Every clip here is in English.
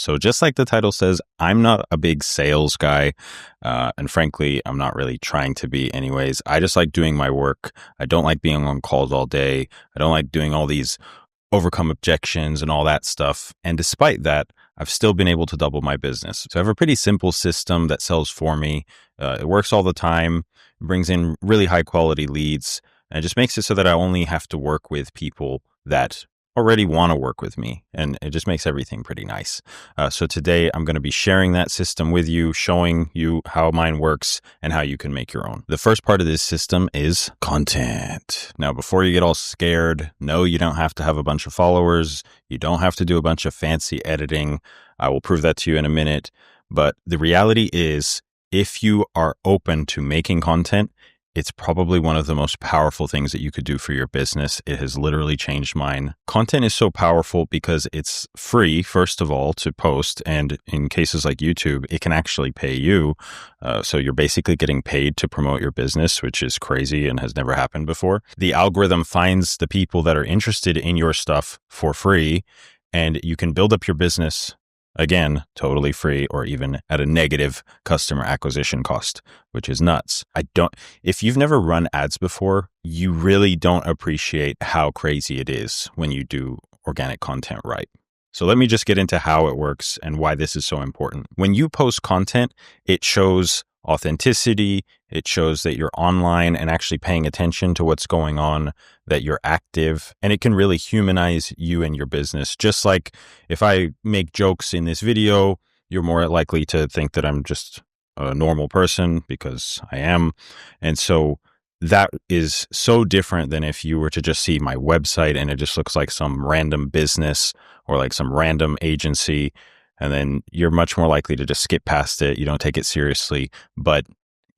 So just like the title says, I'm not a big sales guy. And frankly, I'm not really trying to be anyways. I just like doing my work. I don't like being on calls all day. I don't like doing all these overcome objections and all that stuff. And despite that, I've still been able to double my business. So I have a pretty simple system that sells for me. It works all the time, brings in really high quality leads, and it just makes it so that I only have to work with people that already want to work with me. And it just makes everything pretty nice. So today I'm going to be sharing that system with you, showing you how mine works and how you can make your own. The first part of this system is content. Now, before you get all scared, no, you don't have to have a bunch of followers. You don't have to do a bunch of fancy editing. I will prove that to you in a minute. But the reality is, if you are open to making content, it's probably one of the most powerful things that you could do for your business. It has literally changed mine. Content is so powerful because it's free, first of all, to post. And in cases like YouTube, it can actually pay you. So you're basically getting paid to promote your business, which is crazy and has never happened before. The algorithm finds the people that are interested in your stuff for free, and you can build up your business, again, totally free or even at a negative customer acquisition cost, which is nuts. If you've never run ads before, you really don't appreciate how crazy it is when you do organic content right. So let me just get into how it works and why this is so important. When you post content, it shows authenticity. It shows that you're online and actually paying attention to what's going on, that you're active, and it can really humanize you and your business. Just like if I make jokes in this video, you're more likely to think that I'm just a normal person, because I am. And so that is so different than if you were to just see my website and it just looks like some random business or like some random agency. And then you're much more likely to just skip past it. You don't take it seriously. But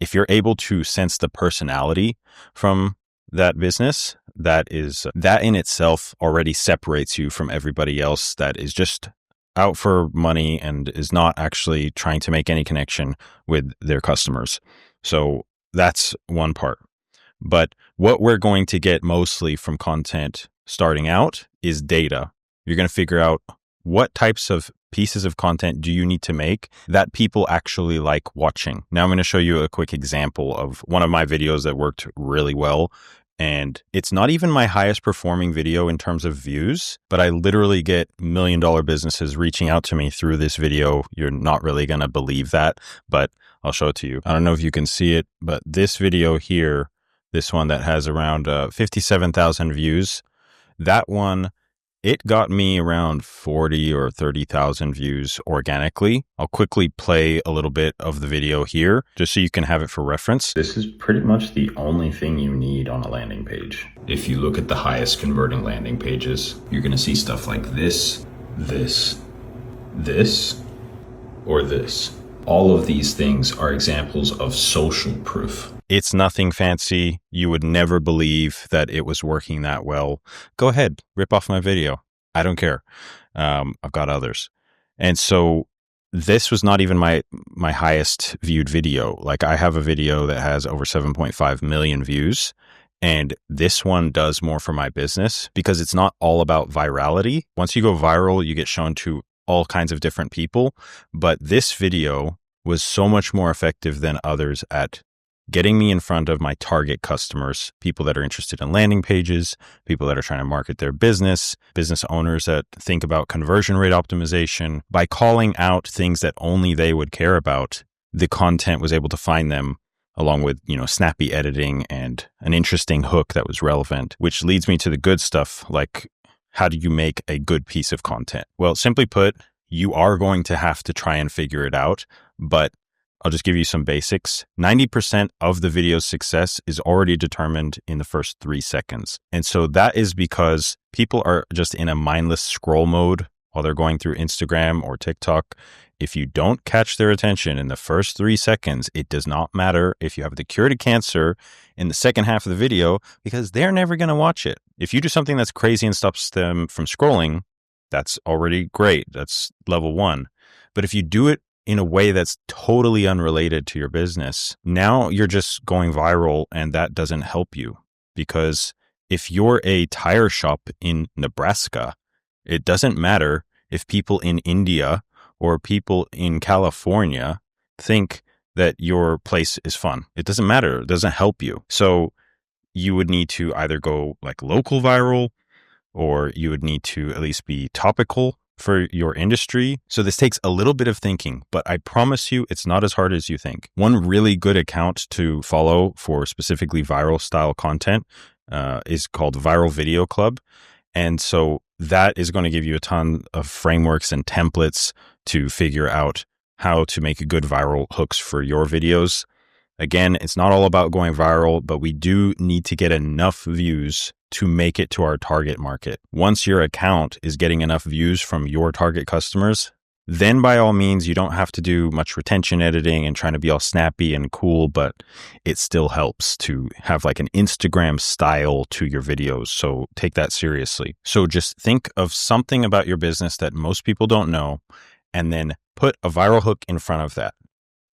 if you're able to sense the personality from that business, that in itself already separates you from everybody else that is just out for money and is not actually trying to make any connection with their customers. So that's one part. But what we're going to get mostly from content starting out is data. You're going to figure out what types of pieces of content do you need to make that people actually like watching. Now I'm going to show you a quick example of one of my videos that worked really well. And it's not even my highest performing video in terms of views, but I literally get $1 million businesses reaching out to me through this video. You're not really going to believe that, but I'll show it to you. I don't know if you can see it, but this video here, this one that has around 57,000 views, that one, it got me around 40 or 30,000 views organically. I'll quickly play a little bit of the video here just so you can have it for reference. This is pretty much the only thing you need on a landing page. If you look at the highest converting landing pages, you're going to see stuff like this, or this. All of these things are examples of social proof. It's nothing fancy. You would never believe that it was working that well. Go ahead, rip off my video. I don't care. I've got others. And so this was not even my highest viewed video. Like, I have a video that has over 7.5 million views. And this one does more for my business because it's not all about virality. Once you go viral, you get shown to all kinds of different people. But this video was so much more effective than others at getting me in front of my target customers, people that are interested in landing pages, people that are trying to market their business owners that think about conversion rate optimization. By calling out things that only they would care about, the content was able to find them, along with, snappy editing and an interesting hook that was relevant, which leads me to the good stuff, like how do you make a good piece of content? Well, simply put, you are going to have to try and figure it out, but I'll just give you some basics. 90% of the video's success is already determined in the first 3 seconds. And so that is because people are just in a mindless scroll mode while they're going through Instagram or TikTok. If you don't catch their attention in the first 3 seconds, it does not matter if you have the cure to cancer in the second half of the video, because they're never going to watch it. If you do something that's crazy and stops them from scrolling, that's already great. That's level 1. But if you do it in a way that's totally unrelated to your business, now you're just going viral, and that doesn't help you. Because if you're a tire shop in Nebraska, it doesn't matter if people in India or people in California think that your place is fun. It doesn't matter. It doesn't help you. So you would need to either go like local viral, or you would need to at least be topical for your industry. So this takes a little bit of thinking, but I promise you it's not as hard as you think. One really good account to follow for specifically viral style content is called Viral Video Club. And so that is going to give you a ton of frameworks and templates to figure out how to make good viral hooks for your videos. Again, it's not all about going viral, but we do need to get enough views to make it to our target market. Once your account is getting enough views from your target customers, then by all means, you don't have to do much retention editing and trying to be all snappy and cool, but it still helps to have like an Instagram style to your videos. So take that seriously. So just think of something about your business that most people don't know, and then put a viral hook in front of that.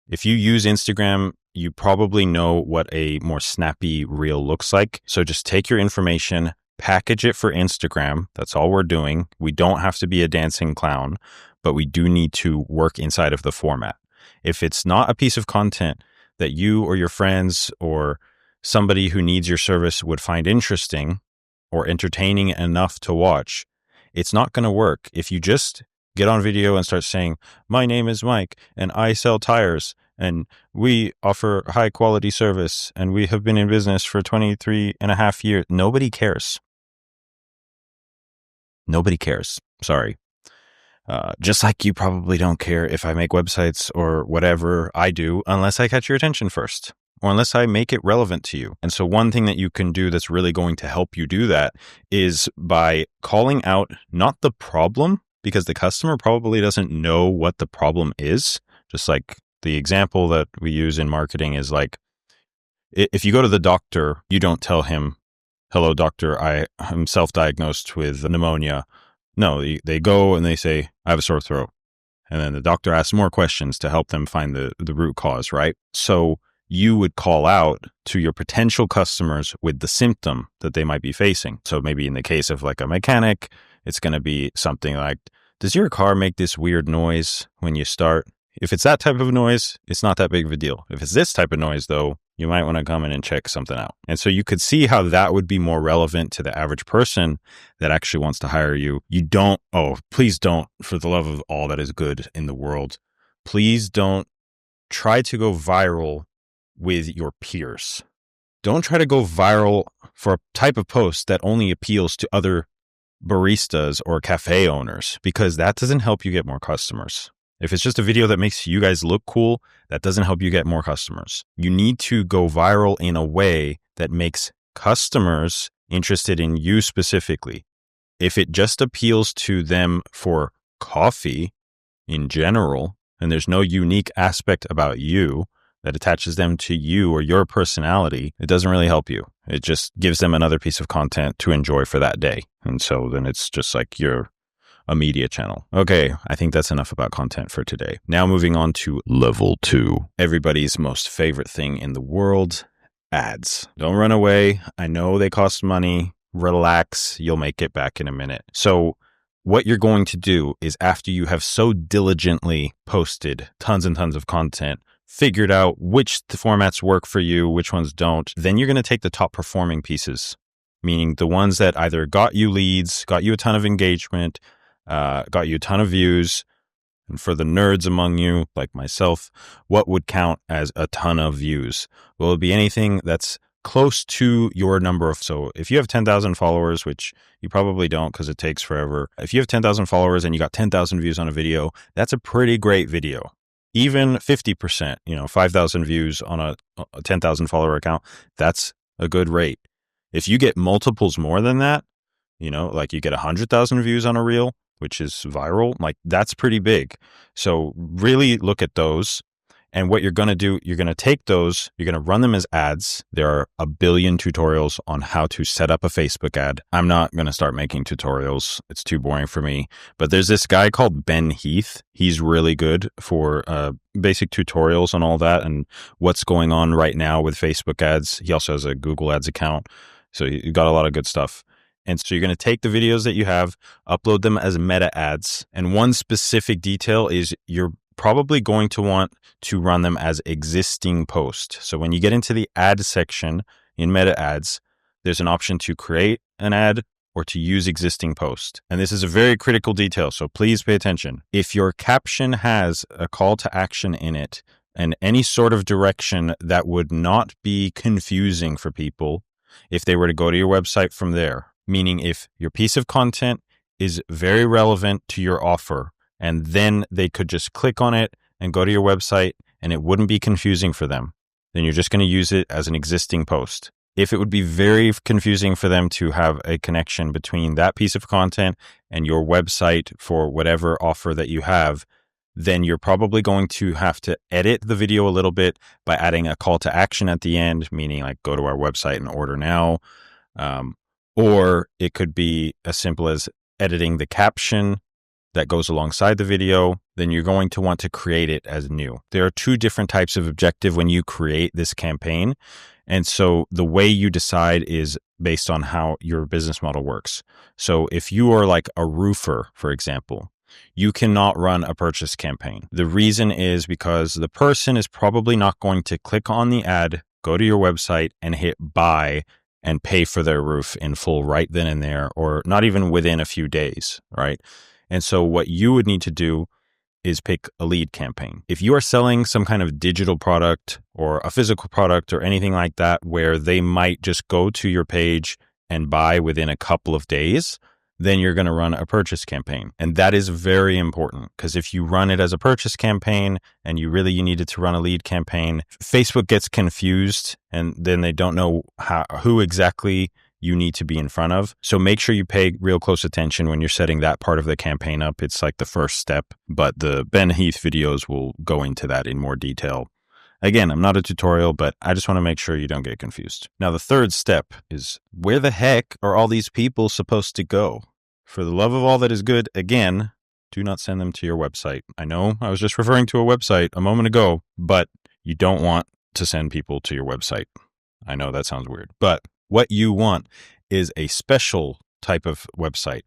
If you use Instagram, you probably know what a more snappy reel looks like. So just take your information, package it for Instagram. That's all we're doing. We don't have to be a dancing clown, but we do need to work inside of the format. If it's not a piece of content that you or your friends or somebody who needs your service would find interesting or entertaining enough to watch, it's not going to work. If you just get on video and start saying, my name is Mike and I sell tires and we offer high quality service and we have been in business for 23 and a half years. Nobody cares. Nobody cares. Sorry. Just like you probably don't care if I make websites or whatever I do unless I catch your attention first, or unless I make it relevant to you. And so one thing that you can do that's really going to help you do that is by calling out not the problem, because the customer probably doesn't know what the problem is. Just like the example that we use in marketing is like, if you go to the doctor, you don't tell him, hello, doctor, I am self-diagnosed with pneumonia. No, they go and they say, I have a sore throat. And then the doctor asks more questions to help them find the root cause, right? So you would call out to your potential customers with the symptom that they might be facing. So maybe in the case of like a mechanic, it's going to be something like, does your car make this weird noise when you start? If it's that type of noise, it's not that big of a deal. If it's this type of noise, though, you might want to come in and check something out. And so you could see how that would be more relevant to the average person that actually wants to hire you. Please don't, for the love of all that is good in the world, please don't try to go viral with your peers. Don't try to go viral for a type of post that only appeals to other baristas or cafe owners, because that doesn't help you get more customers. If it's just a video that makes you guys look cool, that doesn't help you get more customers. You need to go viral in a way that makes customers interested in you specifically. If it just appeals to them for coffee in general, and there's no unique aspect about you that attaches them to you or your personality, it doesn't really help you. It just gives them another piece of content to enjoy for that day. And so then it's just like you're a media channel. Okay, I think that's enough about content for today. Now moving on to level 2. Everybody's most favorite thing in the world, ads. Don't run away. I know they cost money. Relax. You'll make it back in a minute. So what you're going to do is, after you have so diligently posted tons and tons of content, figured out which formats work for you, which ones don't, then you're going to take the top performing pieces, meaning the ones that either got you leads, got you a ton of engagement, got you a ton of views. And for the nerds among you, like myself, what would count as a ton of views? Well, it'd be anything that's close to your number of. So if you have 10,000 followers, which you probably don't because it takes forever. If you have 10,000 followers and you got 10,000 views on a video, that's a pretty great video. Even 50%, 5,000 views on a 10,000 follower account, that's a good rate. If you get multiples more than that, like you get 100,000 views on a reel, which is viral, like that's pretty big. So really look at those. And what you're going to do, you're going to take those, you're going to run them as ads. There are a billion tutorials on how to set up a Facebook ad. I'm not going to start making tutorials. It's too boring for me. But there's this guy called Ben Heath. He's really good for basic tutorials on all that and what's going on right now with Facebook ads. He also has a Google Ads account. So you got a lot of good stuff. And so you're going to take the videos that you have, upload them as meta ads. And one specific detail is you're probably going to want to run them as existing post. So when you get into the ad section in meta ads, there's an option to create an ad or to use existing post. And this is a very critical detail, so please pay attention. If your caption has a call to action in it and any sort of direction that would not be confusing for people if they were to go to your website from there, meaning if your piece of content is very relevant to your offer, and then they could just click on it and go to your website and it wouldn't be confusing for them, then you're just going to use it as an existing post. If it would be very confusing for them to have a connection between that piece of content and your website for whatever offer that you have, then you're probably going to have to edit the video a little bit by adding a call to action at the end, meaning like go to our website and order now. Or it could be as simple as editing the caption that goes alongside the video. Then you're going to want to create it as new. There are two different types of objective when you create this campaign. And so the way you decide is based on how your business model works. So if you are like a roofer, for example, you cannot run a purchase campaign. The reason is because the person is probably not going to click on the ad, go to your website and hit buy and pay for their roof in full right then and there, or not even within a few days, right? And so what you would need to do is pick a lead campaign. If you are selling some kind of digital product or a physical product or anything like that, where they might just go to your page and buy within a couple of days, then you're going to run a purchase campaign. And that is very important, because if you run it as a purchase campaign and you needed to run a lead campaign, Facebook gets confused and then they don't know who exactly you need to be in front of. So make sure you pay real close attention when you're setting that part of the campaign up. It's like the first step, but the Ben Heath videos will go into that in more detail. Again, I'm not a tutorial, but I just want to make sure you don't get confused. Now, the third step is, where the heck are all these people supposed to go? For the love of all that is good, again, do not send them to your website. I know I was just referring to a website a moment ago, but you don't want to send people to your website. I know that sounds weird, but what you want is a special type of website,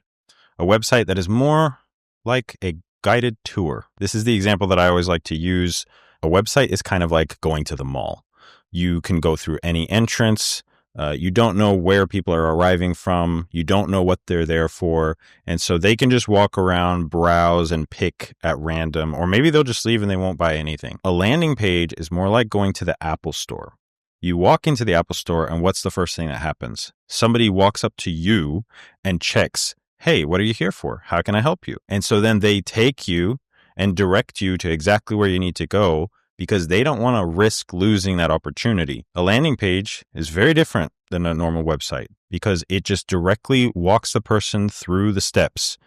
a website that is more like a guided tour. This is the example that I always like to use. A website is kind of like going to the mall. You can go through any entrance. You don't know where people are arriving from. You don't know what they're there for. And so they can just walk around, browse, and pick at random, or maybe they'll just leave and they won't buy anything. A landing page is more like going to the Apple Store. You walk into the Apple Store, and what's the first thing that happens? Somebody walks up to you and checks, hey, what are you here for? How can I help you? And so then they take you and direct you to exactly where you need to go, because they don't want to risk losing that opportunity. A landing page is very different than a normal website because it just directly walks the person through the steps.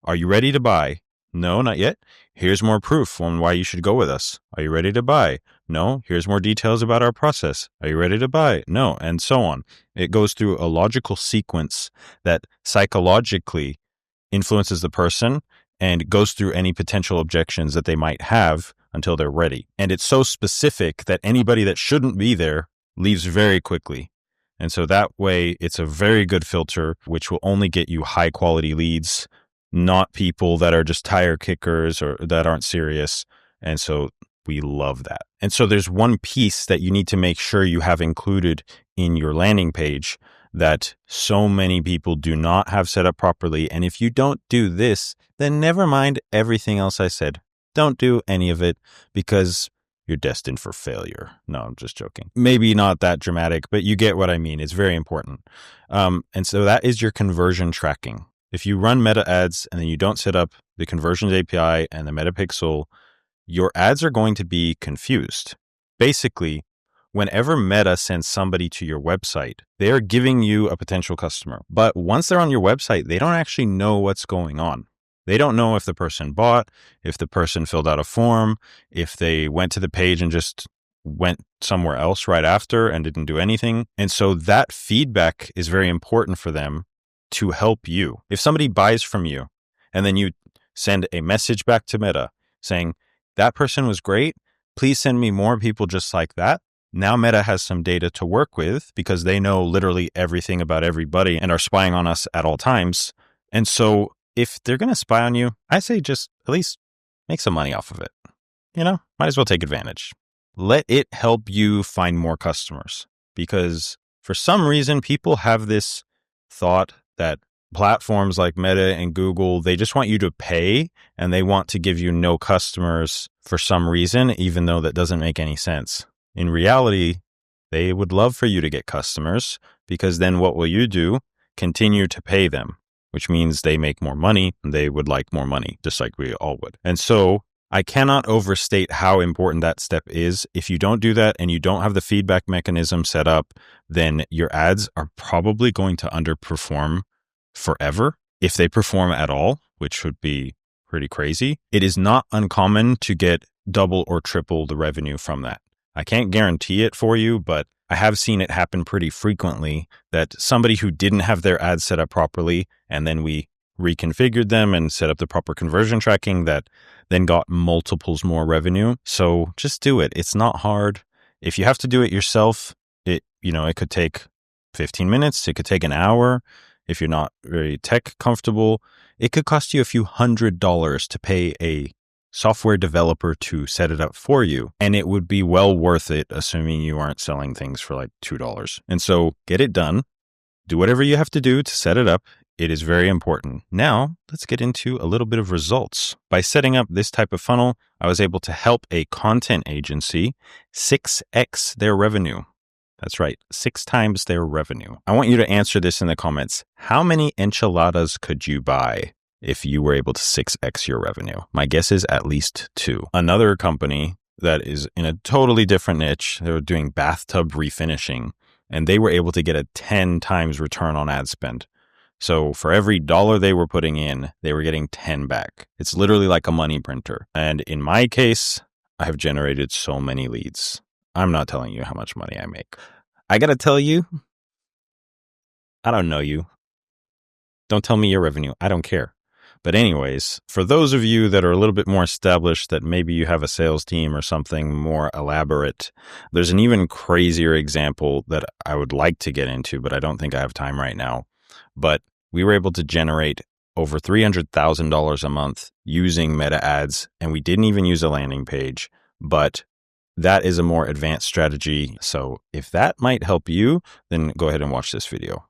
Are you ready to buy? No, not yet. Here's more proof on why you should go with us. Are you ready to buy? No. Here's more details about our process. Are you ready to buy? No, and so on. It goes through a logical sequence that psychologically influences the person and goes through any potential objections that they might have until they're ready. And it's so specific that anybody that shouldn't be there leaves very quickly. And so that way it's a very good filter, which will only get you high quality leads, not people that are just tire kickers or that aren't serious. And so we love that. And so there's one piece that you need to make sure you have included in your landing page that so many people do not have set up properly. And if you don't do this, then never mind everything else I said. Don't do any of it, because you're destined for failure. No, I'm just joking. Maybe not that dramatic, but you get what I mean. It's very important. And so that is your conversion tracking. If you run meta ads and then you don't set up the conversions API and the meta pixel, your ads are going to be confused. Basically, whenever Meta sends somebody to your website, they're giving you a potential customer. But once they're on your website, they don't actually know what's going on. They don't know if the person bought, if the person filled out a form, if they went to the page and just went somewhere else right after and didn't do anything. And so that feedback is very important for them to help you. If somebody buys from you and then you send a message back to Meta saying, that person was great, please send me more people just like that, Now Meta has some data to work with because they know literally everything about everybody and are spying on us at all times. And so if they're going to spy on you, I say just at least make some money off of it. Might as well take advantage. Let it help you find more customers, because for some reason, people have this thought that platforms like Meta and Google, they just want you to pay and they want to give you no customers for some reason, even though that doesn't make any sense. In reality, they would love for you to get customers, because then what will you do? Continue to pay them, which means they make more money and they would like more money, just like we all would. And so I cannot overstate how important that step is. If you don't do that and you don't have the feedback mechanism set up, then your ads are probably going to underperform forever, if they perform at all, which would be pretty crazy. It is not uncommon to get double or triple the revenue from that. I can't guarantee it for you, but I have seen it happen pretty frequently, that somebody who didn't have their ads set up properly, and then we reconfigured them and set up the proper conversion tracking, that then got multiples more revenue. So just do it. It's not hard. If you have to do it yourself, it could take 15 minutes. It could take an hour. If you're not very tech comfortable, it could cost you a few $100s to pay a software developer to set it up for you. And it would be well worth it, assuming you aren't selling things for like $2. And so get it done. Do whatever you have to do to set it up. It is very important. Now, let's get into a little bit of results. By setting up this type of funnel, I was able to help a content agency 6x their revenue. That's right, 6 times their revenue. I want you to answer this in the comments. How many enchiladas could you buy if you were able to 6x your revenue? My guess is at least 2. Another company that is in a totally different niche, they were doing bathtub refinishing, and they were able to get a 10 times return on ad spend. So for every $1 they were putting in, they were getting 10 back. It's literally like a money printer. And in my case, I have generated so many leads. I'm not telling you how much money I make. I got to tell you, I don't know you. Don't tell me your revenue. I don't care. But anyways, for those of you that are a little bit more established, that maybe you have a sales team or something more elaborate, there's an even crazier example that I would like to get into, but I don't think I have time right now. But we were able to generate over $300,000 a month using Meta ads, and we didn't even use a landing page, but that is a more advanced strategy. So if that might help you, then go ahead and watch this video.